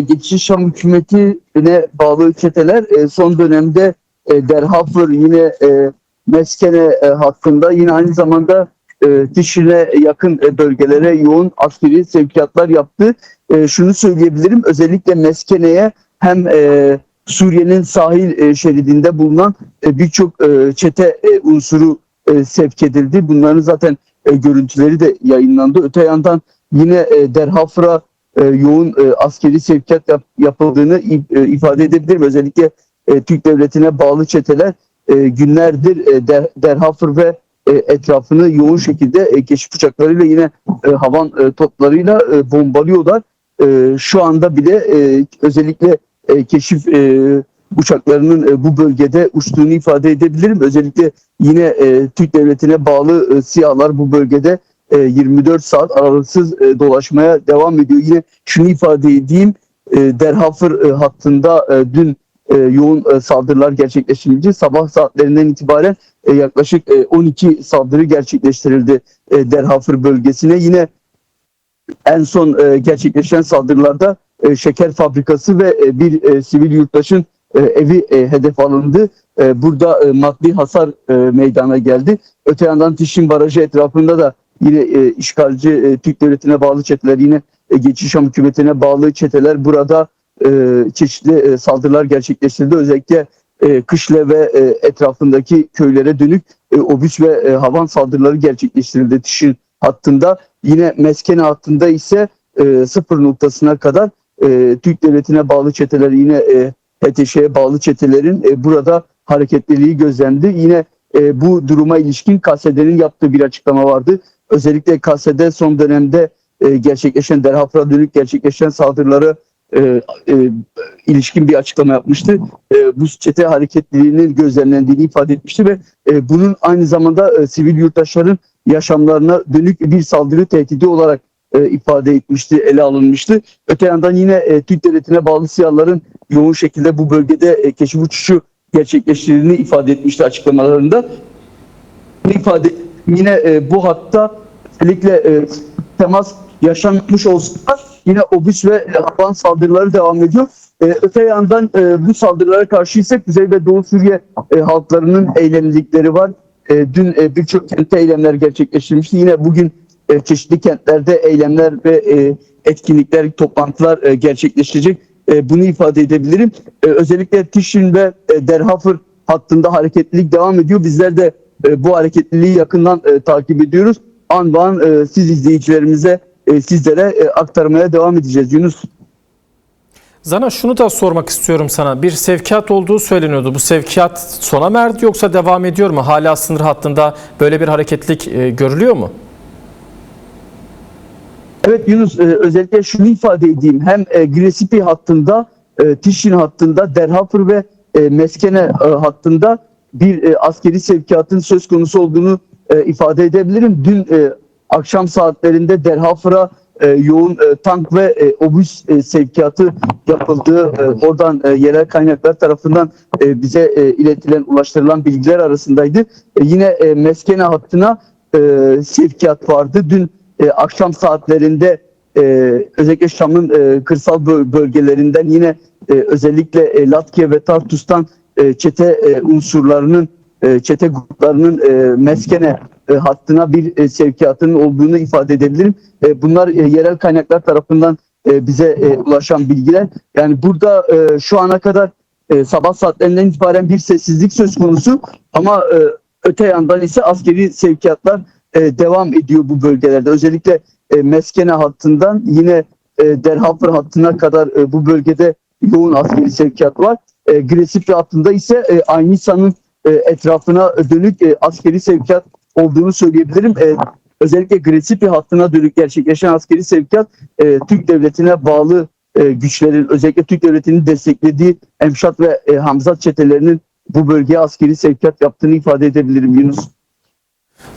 Geçici Şam hükümetine bağlı çeteler son dönemde Derhafır yine Meskene hattında yine aynı zamanda Dişli'ne yakın bölgelere yoğun askeri sevkiyatlar yaptı. Şunu söyleyebilirim, özellikle Meskene'ye hem Suriye'nin sahil şeridinde bulunan birçok çete unsuru sevk edildi. Bunların zaten görüntüleri de yayınlandı. Öte yandan yine Derhafır'a yoğun askeri sevkiyat yapıldığını ifade edebilirim. Özellikle Türk Devleti'ne bağlı çeteler günlerdir Derhafır ve etrafını yoğun şekilde keşif uçaklarıyla yine havan toplarıyla bombalıyorlar. Şu anda bile özellikle keşif uçaklarının bu bölgede uçtuğunu ifade edebilirim. Özellikle yine Türk Devleti'ne bağlı SİHA'lar bu bölgede 24 saat aralıksız dolaşmaya devam ediyor. Yine şunu ifade edeyim, Derhafır hattında dün yoğun saldırılar gerçekleştirildi. Sabah saatlerinden itibaren yaklaşık 12 saldırı gerçekleştirildi Derhafır bölgesine. Yine en son gerçekleşen saldırılarda şeker fabrikası ve bir sivil yurttaşın evi hedef alındı. Burada maddi hasar meydana geldi. Öte yandan Tişin Barajı etrafında da yine işgalci Türk Devleti'ne bağlı çeteler, yine Geçici Şam hükümetine bağlı çeteler burada çeşitli saldırılar gerçekleştirdi. Özellikle Kışle ve etrafındaki köylere dönük obüs ve havan saldırıları gerçekleştirildi Tişin hattında. Yine Meskene hattında ise sıfır noktasına kadar Türk Devleti'ne bağlı çeteler, yine HTŞ'ye bağlı çetelerin burada hareketliliği gözlendi. Yine bu duruma ilişkin KSD'nin yaptığı bir açıklama vardı. Özellikle KSD son dönemde gerçekleşen, Derhafır'a dönük gerçekleşen saldırıları ilişkin bir açıklama yapmıştı. Bu çete hareketliliğinin gözlemlendiğini ifade etmişti ve bunun aynı zamanda sivil yurttaşların yaşamlarına dönük bir saldırı tehdidi olarak ifade etmişti, ele alınmıştı. Öte yandan yine Türk Devleti'ne bağlı SİHA'ların yoğun şekilde bu bölgede keşif uçuşu gerçekleştirdiğini ifade etmişti açıklamalarında. Yine bu hatta özellikle temas yaşanmış olsa yine obüs ve havan saldırıları devam ediyor. Öte yandan bu saldırılara karşı ise Kuzey ve Doğu Suriye halklarının eylemlilikleri var. Dün birçok kentte eylemler gerçekleştirilmişti. Yine bugün çeşitli kentlerde eylemler ve etkinlikler, toplantılar gerçekleşecek. Bunu ifade edebilirim. Özellikle Tişin ve Derhafır hattında hareketlilik devam ediyor. Bizler de bu hareketliliği yakından takip ediyoruz. An be an siz izleyicilerimize, sizlere aktarmaya devam edeceğiz Yunus. Zana, şunu da sormak istiyorum sana. Bir sevkiyat olduğu söyleniyordu. Bu sevkiyat sona mı erdi yoksa devam ediyor mu? Hala sınır hattında böyle bir hareketlilik görülüyor mu? Evet Yunus, özellikle şunu ifade edeyim. Hem Gresipi hattında, Tişin hattında, Derhafır ve Meskene hattında bir askeri sevkiyatın söz konusu olduğunu ifade edebilirim. Dün akşam saatlerinde Derhafır'a yoğun tank ve obüs sevkiyatı yapıldığı oradan yerel kaynaklar tarafından bize iletilen, ulaştırılan bilgiler arasındaydı. Yine Meskene hattına sevkiyat vardı. Dün akşam saatlerinde özellikle Şam'ın kırsal bölgelerinden yine özellikle Latkiye ve Tartus'tan çete unsurlarının, çete gruplarının Meskene hattına bir sevkiyatının olduğunu ifade edebilirim. Bunlar yerel kaynaklar tarafından bize ulaşan bilgiler. Yani burada şu ana kadar sabah saatlerinden itibaren bir sessizlik söz konusu ama öte yandan ise askeri sevkiyatlar devam ediyor bu bölgelerde. Özellikle Meskene hattından yine Derhafır hattına kadar bu bölgede yoğun askeri sevkiyat var. Gresipi hattında ise Aynisa'nın etrafına dönük askeri sevkiyat olduğunu söyleyebilirim. Özellikle Gresipi hattına dönük gerçekleşen askeri sevkiyat Türk Devleti'ne bağlı güçlerin, özellikle Türk Devleti'nin desteklediği Emşat ve Hamzat çetelerinin bu bölgeye askeri sevkiyat yaptığını ifade edebilirim Yunus.